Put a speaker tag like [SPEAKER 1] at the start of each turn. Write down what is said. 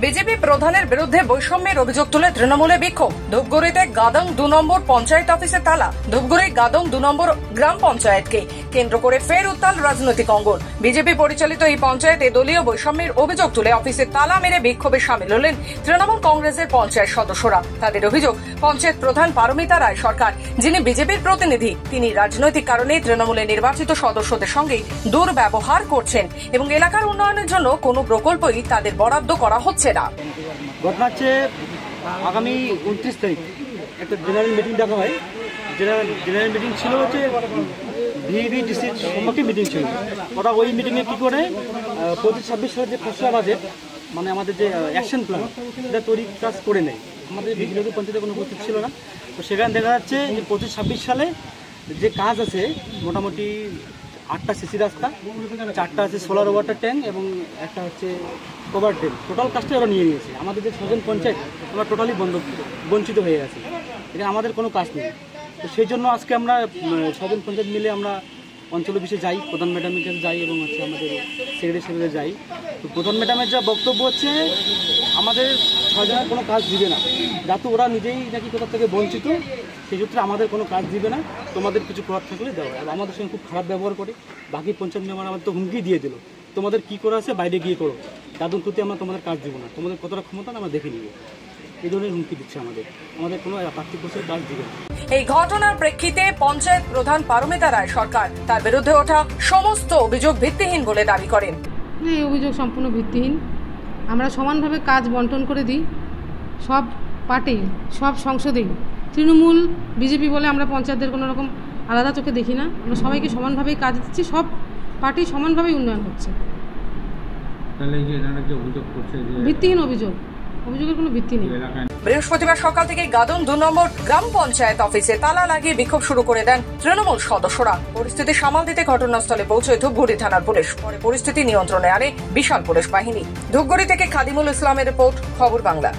[SPEAKER 1] BJP প্রধানের বিরুদ্ধে বৈষম্যের অভিযোগ তুলে তৃণমূলে বিক্ষোভ। ধূপগুড়িতে গাদং 2 নম্বর পঞ্চায়েত অফিসে তালা। ধূপগুড়ি গাদং 2 নম্বর গ্রাম পঞ্চায়েতকে কেন্দ্র করে ফের উত্তাল রাজনৈতিক অঙ্গন। বিজেপি পরিচালিত এই পঞ্চায়েতে দলীয় বৈষম্যের অভিযোগ তুলে অফিসে তালা মেরে বিক্ষোভে সামিল হলেন তৃণমূল কংগ্রেসের পঞ্চায়েত সদস্যরা। তাদের অভিযোগ, পঞ্চায়েত প্রধান পারমিতা রায় সরকার, যিনি বিজেপির প্রতিনিধি, তিনি রাজনৈতিক কারণে তৃণমূলের নির্বাচিত সদস্যদের সঙ্গে দুর্ব্যবহার করছেন এবং এলাকার উন্নয়নের জন্য কোনো প্রকল্পই তাদের বরাদ্দ করা হচ্ছে না।
[SPEAKER 2] ঘটনা হচ্ছে আগামী 29 তারিখ একটা জেনারেল মিটিং ডাকা হয়। জেনারেল মিটিং ছিল হচ্ছে ভিভিডিসির সম্মুখে মিটিং ছিল। ওরা ওই মিটিংয়ে কী করে 25-26 সালের যে খসড়া বাজেট, মানে আমাদের যে অ্যাকশন প্ল্যান, সেটা তৈরি কাজ করে নেয়। আমাদের বিজেপি পঞ্চায়েতে কোনো উপস্থিত ছিল না। তো সেখানে দেখা যাচ্ছে যে 25-26 সালে যে কাজ আছে, মোটামুটি 8টা সিসি রাস্তা, 4টা আছে সোলার ওয়াটার ট্যাঙ্ক এবং একটা হচ্ছে কভার ড্রেন। টোটাল কাজটা ওরা নিয়ে নিয়েছে। আমাদের যে 6জন পঞ্চায়েত, আমরা টোটালি বঞ্চিত হয়ে গেছি। এখানে আমাদের কোনো কাজ নেই। তো সেই জন্য আজকে আমরা 6জন পঞ্চায়েত মিলে আমরা অঞ্চল অফিসে যাই, প্রধান ম্যাডামের কাছে যাই এবং হচ্ছে আমাদের সেক্রেটারি সাহেবের যাই। তো প্রধান ম্যাডামের যা বক্তব্য হচ্ছে, আমাদের 6জনের কোনো কাজ দিবে না, যাতে ওরা নিজেই নাকি কোথা থেকে বঞ্চিত, সেই সূত্রে আমাদের কোনো কাজ দিবে না, তোমাদের কিছু করার থাকলে দেওয়া। আর আমাদের সঙ্গে খুব খারাপ ব্যবহার করে। বাকি পঞ্চায়েত মেম্বার আমাদের তো হুমকি দিয়ে দিল, তোমাদের কী করা আছে বাইরে গিয়ে করো, দাদুর প্রতি আমরা তোমাদের কাজ দিব না, তোমাদের কতটা ক্ষমতা আমরা দেখে নিব। এই ধরনের হুমকি দিচ্ছে আমাদের কোনো প্রাথমিক বছর কাজ দিবে না।
[SPEAKER 1] এই ঘটনার প্রেক্ষিতে পঞ্চায়েত প্রধান পারমিতা রায় সরকার তার বিরুদ্ধে ওঠা সমস্ত অভিযোগ ভিত্তিহীন বলে দাবি করেন।
[SPEAKER 3] এই অভিযোগ সম্পূর্ণ ভিত্তিহীন। আমরা সমানভাবে কাজ বন্টন করে দিই সব পার্টি, সব সংসদেই। তৃণমূল, বিজেপি বলে আমরা পঞ্চায়েতদের কোনো রকম আলাদা চোখে দেখি না। আমরা সবাইকে সমানভাবেই কাজ দিচ্ছি, সব পার্টি সমানভাবেই উন্নয়ন হচ্ছে। ভিত্তিহীন অভিযোগ, অভিযোগের কোনো ভিত্তি নেই।
[SPEAKER 1] বৃহস্পতিবার সকাল থেকে গাদং 2 নম্বর গ্রাম পঞ্চায়েত অফিসে তালা লাগিয়ে বিক্ষোভ শুরু করে দেন তৃণমূল সদস্যরা। পরিস্থিতি সামাল দিতে ঘটনাস্থলে পৌঁছয় ধূপগুড়ি থানার পুলিশ। পরে পরিস্থিতি নিয়ন্ত্রণে আনে বিশাল পুলিশ বাহিনী। ধূপগুড়ি থেকে খাদিমুল ইসলামের রিপোর্ট, খবর বাংলা।